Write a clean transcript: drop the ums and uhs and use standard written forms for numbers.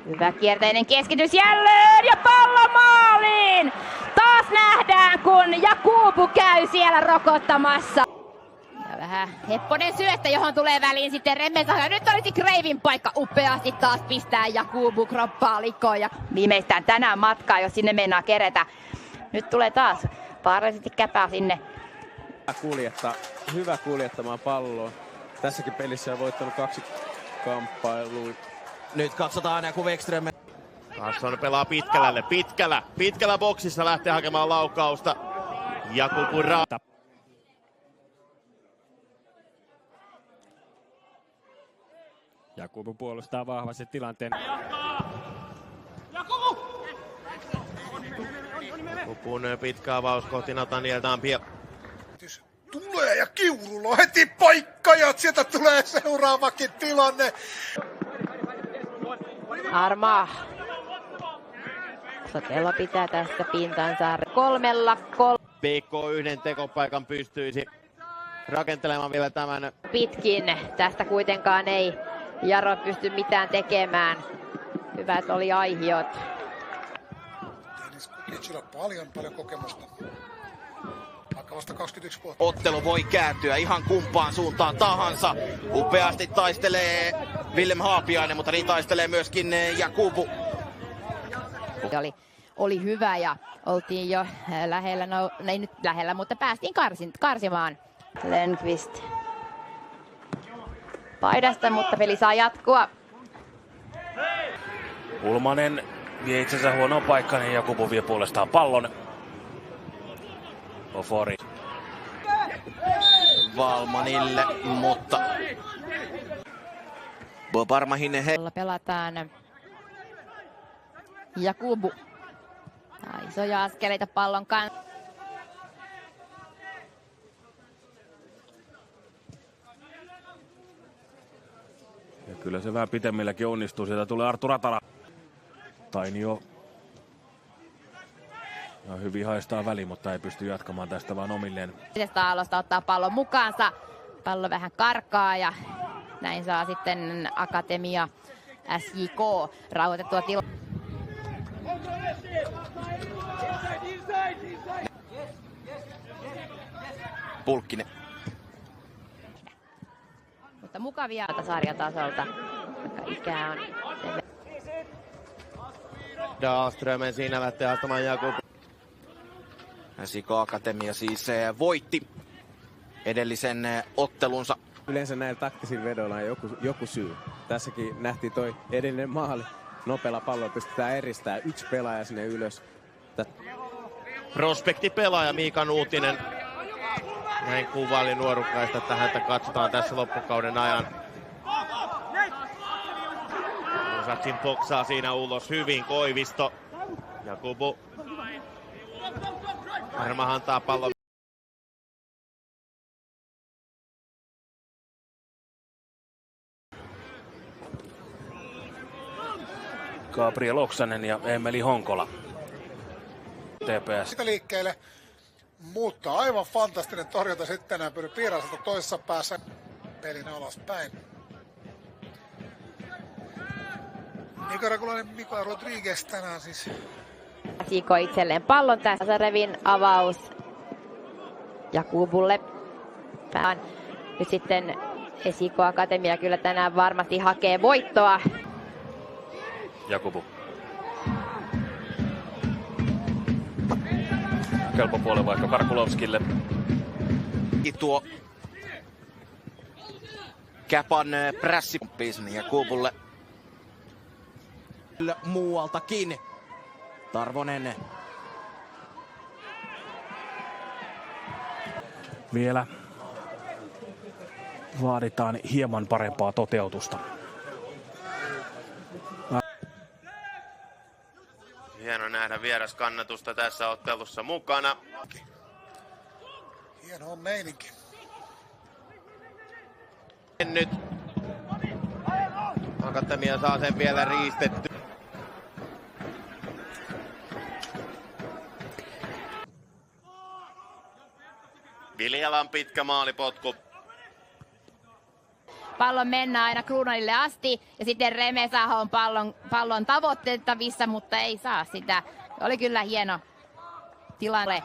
Hyvä kierteinen keskitys jälleen ja pallo maaliin! Taas nähdään, kun Jakubu käy siellä rokottamassa. Ja vähän hepponen syöttö, johon tulee väliin sitten Remmensaho. Nyt olisi Kreivin paikka upeasti taas pistää Jakubu kroppaa likoon. Ja viimeistään tänään matkaa, jos sinne meinaa kerätä. Nyt tulee taas vaarallisesti käpää sinne. Hyvä kuljettamaan palloa. Tässäkin pelissä on voittanut 2 kamppailua. Nyt katsotaan ja kun Wexström. Karlsson pelaa pitkällä boksissa lähtee hakemaan laukausta. Jakubu Raata. Jakubu puolustaa vahvasti tilanteen. Jakubun pitkä avaus kohti Nathaniel Tampia. Tulee ja Kiurulla on heti paikka ja sieltä tulee seuraavakin tilanne. Armaa. Sotelo pitää tästä pintansa 3-3. PK yhden tekopaikan pystyisi rakentelemaan vielä tämän. Pitkin. Tästä kuitenkaan ei Jaro pysty mitään tekemään. Hyvät oli aihiot. Dennis Kukicilla paljon kokemusta. Vaikka vasta 21 vuotta. Ottelu voi kääntyä ihan kumpaan suuntaan tahansa. Upeasti taistelee Willem Haapiainen, mutta niin taistelee myöskin Jakubu. Oli hyvä ja oltiin jo lähellä, no ei nyt lähellä, mutta päästiin karsimaan. Lundqvist paidasta, mutta peli saa jatkua. Ulmanen vie itsensä huonoon paikkaan ja Jakubu vie puolestaan pallon. Ofori. Valmanille, mutta Bobarmahin Pelataan Jakubu. Isoja askeleita pallon kanssa. Ja kyllä se vähän pitemmilläkin onnistuu. Sieltä tulee Arttu Ratala. Tainio. Ja hyvin haistaa väliin, mutta ei pysty jatkamaan tästä vaan omilleen. Aallosta ottaa pallon mukaansa. Pallo vähän karkaa ja näin saa sitten Akatemia SJK rauhoitettua tilaa. Pulkkinen. Mutta mukavia sarjatasolta, vaikka ikää on. Dahlström siinä lähtee haastamaan Jakubu. SJK Akatemia siis voitti edellisen ottelunsa. Yleensä näillä taktisilla vedoilla on joku syy. Tässäkin nähtiin toi edellinen maali. Nopealla pallolla pystytään eristämään yksi pelaaja sinne ylös. Prospektipelaaja Miika Nuutinen. Näin kuvaili nuorukkaista, että häntä katsotaan tässä loppukauden ajan. Saksin poksaa siinä ulos hyvin Koivisto. Jakubu. Arma antaa pallon. Gabriel Oksanen ja Emeli Honkola. TPS. Sitä liikkeelle, mutta aivan fantastinen torjunta sitten tänään pyri Piiraselta toisessa päässä pelin alaspäin. Nikaragulainen Mika Rodriguez tänään siis. Siiko itselleen pallon tässä. Sarevin avaus Jakubulle. Nyt sitten Esiko Akatemia kyllä tänään varmasti hakee voittoa. Jakubu. Kelpo puolen vaikka Karkulovskille. Tuo Käpan prässipisin Jakubulle. Muualtakin. Tarvonen. Vielä vaaditaan hieman parempaa toteutusta. Hieno nähdä vieraskannatusta tässä ottelussa mukana. Hieno on meininki. Nyt Akatemia saa sen vielä riistetty. Viljalan pitkä maalipotku. pallon mennä aina Kruunonille asti ja sitten Remesaho on pallon tavoitettavissa, mutta ei saa sitä. Oli kyllä hieno tilanne.